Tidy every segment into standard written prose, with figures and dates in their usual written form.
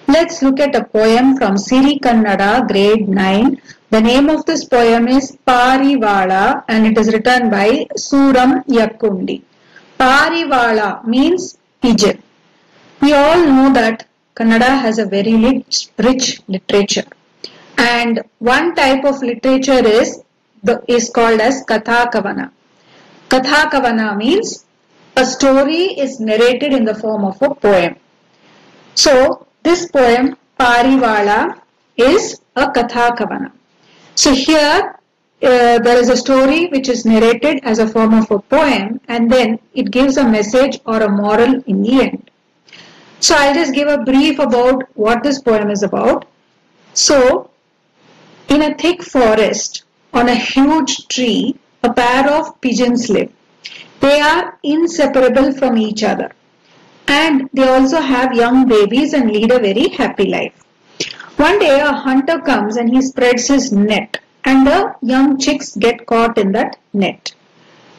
Let's look at a poem from Siri Kannada, grade 9. The name of this poem is Parivala and it is written by Suram Yakkundi. Parivala means pigeon. We all know that Kannada has a very rich literature. And one type of literature is called as Katha Kavana. Katha Kavana means a story is narrated in the form of a poem. So, this poem, Parivala, is a Katha Kavana. So, here there is a story which is narrated as a form of a poem and then it gives a message or a moral in the end. So, I'll just give a brief about what this poem is about. So, in a thick forest, on a huge tree, a pair of pigeons live. They are inseparable from each other. And they also have young babies and lead a very happy life. One day a hunter comes and he spreads his net and the young chicks get caught in that net.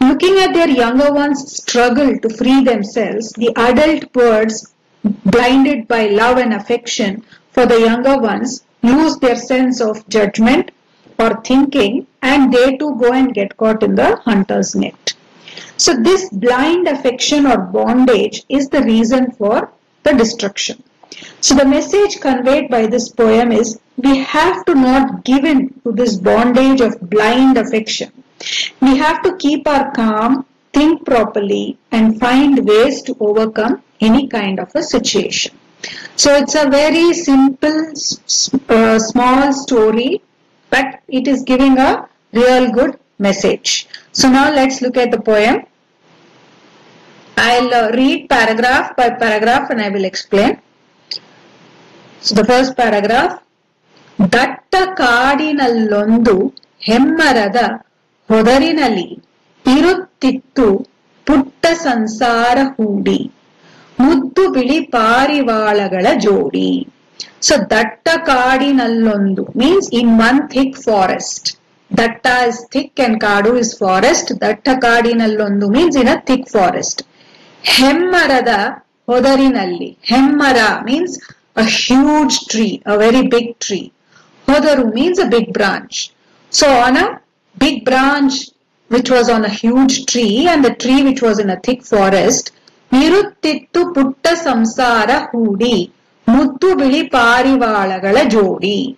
Looking at their younger ones struggle to free themselves, the adult birds, blinded by love and affection for the younger ones, lose their sense of judgment or thinking and they too go and get caught in the hunter's net. So this blind affection or bondage is the reason for the destruction. So the message conveyed by this poem is we have to not give in to this bondage of blind affection. We have to keep our calm, think properly and find ways to overcome any kind of a situation. So it's a very simple, small story, but it is giving a real good message. So now let's look at the poem. I'll read paragraph by paragraph and I will explain. So the first paragraph. Datta kaadinallondu hemmarada hodarinali irutittu putta sansara hudi muddu bili parivalagala jodi. So datta kaadinallondu means in one thick forest. Datta is thick and Kadu is forest. Datta kaadinallondu means in a thick forest. Hemmarada hodarinalli. Hemmara means a huge tree, a very big tree. Hodaru means a big branch. So on a big branch which was on a huge tree and the tree which was in a thick forest, Niruttittu putta samsara hudi muddu bili parivalagala jodi.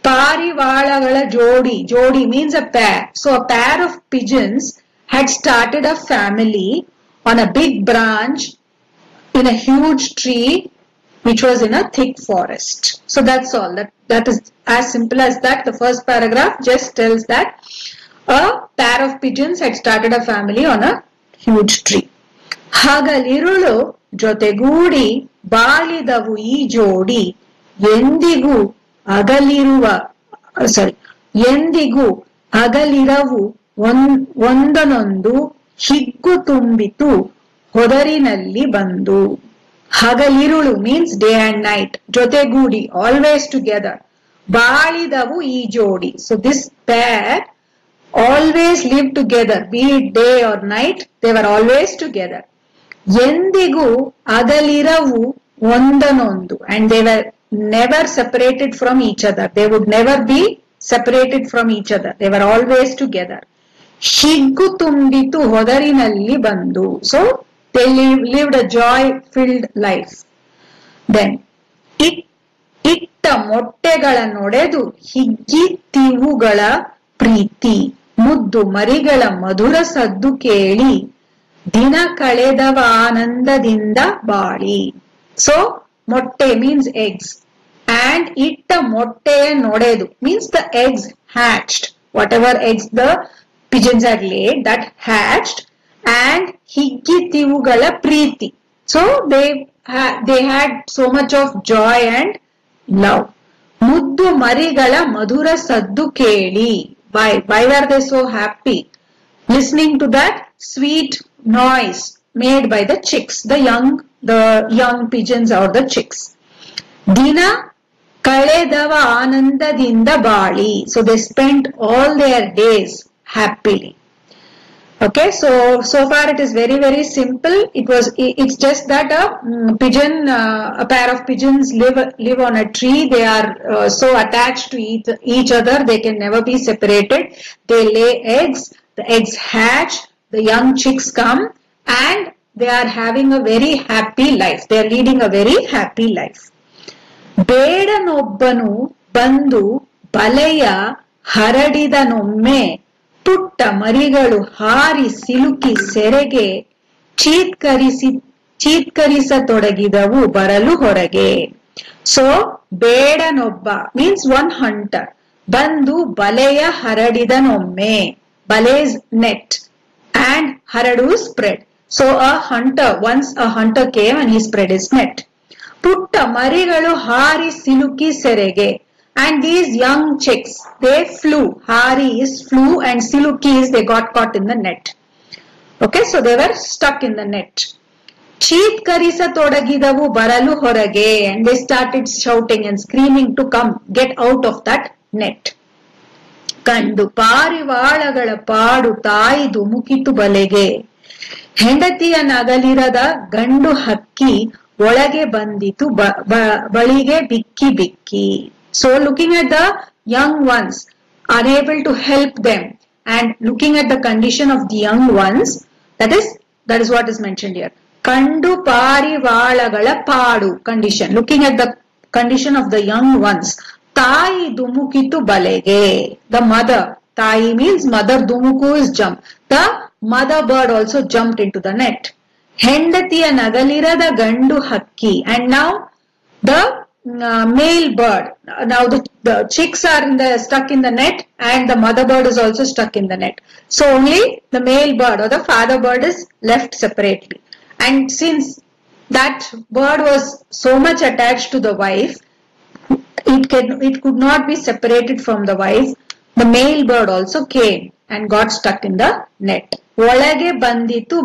Parivalagala jodi. Jodi means a pair. So a pair of pigeons had started a family on a big branch in a huge tree which was in a thick forest. So that's all. That is as simple as that. The first paragraph just tells that a pair of pigeons had started a family on a huge tree. Hagalirulu jotegudi balidavu ee jodi endigu ಎಂದಿಗೂ ಅಗಲಿರವು ಒಂದನೊಂದು ಹಿಗ್ಗು ತುಂಬಿತು ಹೊದರಿನಲ್ಲಿ ಬಂದು. ಹಗಲಿರುಳು means day and night. ಜೊತೆಗೂಡಿ always together. ಬಾಳಿದವು ಈ ಜೋಡಿ. So this pair always lived together, be it day or night, they were always together. ಎಂದಿಗೂ ಅಗಲಿರವು ಒಂದನೊಂದು and they were never separated from each other. They would never be separated from each other. They were always together. ಹಿಗ್ಗು ತುಂಬಿತು ಹೊದರಿನಲ್ಲಿ ಬಂದು. So they lived a joy-filled life. Then ಇಟ್ಟ ಮೊಟ್ಟೆಗಳ ನೊಡೆದು ಹಿಗ್ಗಿತ್ತಿವುಗಳ ಪ್ರೀತಿ ಮುದ್ದು ಮರಿಗಳ ಮಧುರ ಸದ್ದು ಕೇಳಿ ದಿನ ಕಳೆದವ ಆನಂದದಿಂದ ಬಾಳಿ. So motte means eggs and itta motteya nodedu means the eggs hatched. Whatever eggs the pigeons had laid, that hatched. And higgittivugala preeti. So they had so much of joy and love. Muddu marigala madhura saddu keli. Why were they so happy? Listening to that sweet noise made by the chicks, the young pigeons or the chicks. Dina kaledava anandadinda bali. So they spent all their days happily. Okay, so far it is very simple. It's just that a pair of pigeons live on a tree. They are so attached to each other, they can never be separated. They lay eggs, the eggs hatch, the young chicks come, and they are having a very happy life. They are leading a very happy life. ಬೇಡನೊಬ್ಬನು ಬಂದು ಬಲೆಯ ಹರಡಿದನೊಮ್ಮೆ ಪುಟ್ಟ ಮರಿಗಳು ಹಾರಿ ಸಿಲುಕಿ ಸೆರೆಗೆ ಚೀತ್ಕರಿಸತೊಡಗಿದವು ಬರಲು ಹೊರಗೆ. So ಬೇಡನೊಬ್ಬ means one hunter ಬಂದು ಬಲೆಯ ಹರಡಿದನೊಮ್ಮೆ, ಬಲೇಸ್ net and haradu spread. So once a hunter came and he spread his net. Putta marigalu hari siluki serege. And these young chicks, they flew. Hari is flew and siluki is they got caught in the net. Okay, so they were stuck in the net. Cheetkarisatodagidavu baralu horage, and they started shouting and screaming to come, get out of that net. ಕಂಡು ಪಾರಿವಾಳಗಳ ಪಾಡು ತಾಯಿದು ಮುಕಿತು ಬಲೆಗೆ, ಹೆಂಡತಿಯ ನಗಲಿರದ ಗಂಡು ಹಕ್ಕಿ ಒಳಗೆ ಬಂದಿತು ಬಳಿಗೆ ಬಿಕ್ಕಿ ಬಿಕ್ಕಿ. So looking at the young ones, unable to help them, and looking at the condition of the young ones, that is what is mentioned here. Kandu parivalagala padu condition. Looking at the condition of the young ones. Tai dumukitu balege. The mother. Tai means mother, dumuku is jump. The mother bird also jumped into the net. Hendatiya nagalirada gandu hakki. And now the male bird. Now the chicks are stuck in the net, and the mother bird is also stuck in the net. So only the male bird or the father bird is left separately. And since that bird was so much attached to the wife, it could not be separated from the wife. The male bird also came and got stuck in the net. Olage banditu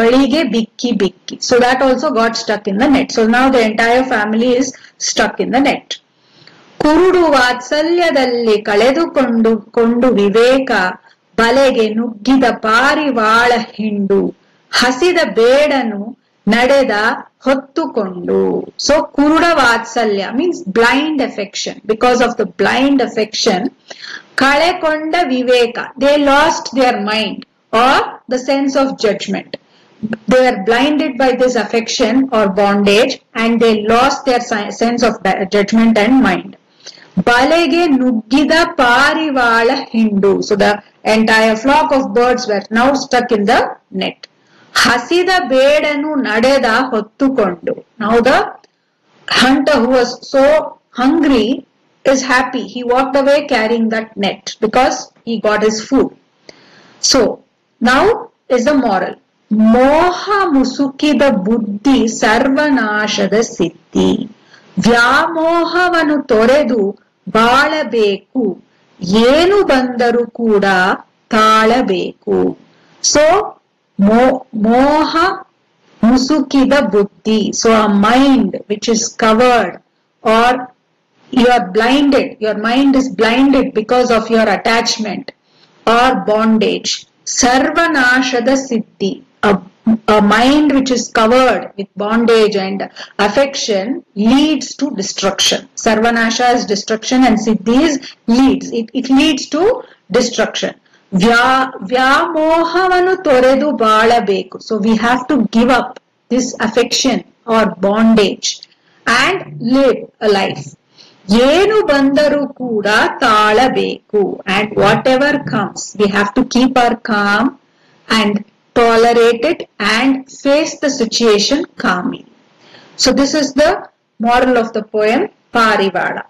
balige bikki bikki. So that also got stuck in the net. So now the entire family is stuck in the net. Kurudu vatsalyadalli kaledukondu viveka balege nuggida parivala hindu hasida bedanu nadeda ಹೊತ್ತುಕೊಂಡು. So kuruda vatsalya means blind affection. Because of the blind affection, kalekonda viveka, they lost their mind or the sense of judgment. They were blinded by this affection or bondage, and they lost their sense of judgment and mind. Balege nuggida parivala hindu. So the entire flock of birds were now stuck in the net. ಹಸಿದ ಬೇಡನು ನಡೆದ ಹೊತ್ತುಕೊಂಡು. Now the hunter who was so hungry is happy. He walked away carrying that net because he got his food. So now is the moral. ಮೋಹ ಮುಸುಕಿದ ಬುದ್ಧಿ ಸರ್ವನಾಶದ ಸಿದ್ಧಿ. ವ್ಯಾಮೋಹವನ್ನು ತೊರೆದು ಬಾಳಬೇಕು, ಏನು ಬಂದರೂ ಕೂಡ ತಾಳಬೇಕು. So moha musukida buddhi. So a mind which is covered, or you are blinded, your mind is blinded because of your attachment or bondage. Sarvanashada siddhi. A mind which is covered with bondage and affection leads to destruction. Sarvanasha is destruction and siddhi is leads. It leads to destruction. ವ್ಯಾಮೋಹವನ್ನು ತೊರೆದು ಬಾಳಬೇಕು. So we have to give up this affection or bondage and live a life. ಏನು ಬಂದರೂ ಕೂಡ ತಾಳಬೇಕು. And whatever comes, we have to keep our calm and tolerate it and face the situation calmly. So this is the moral of the poem Parivala.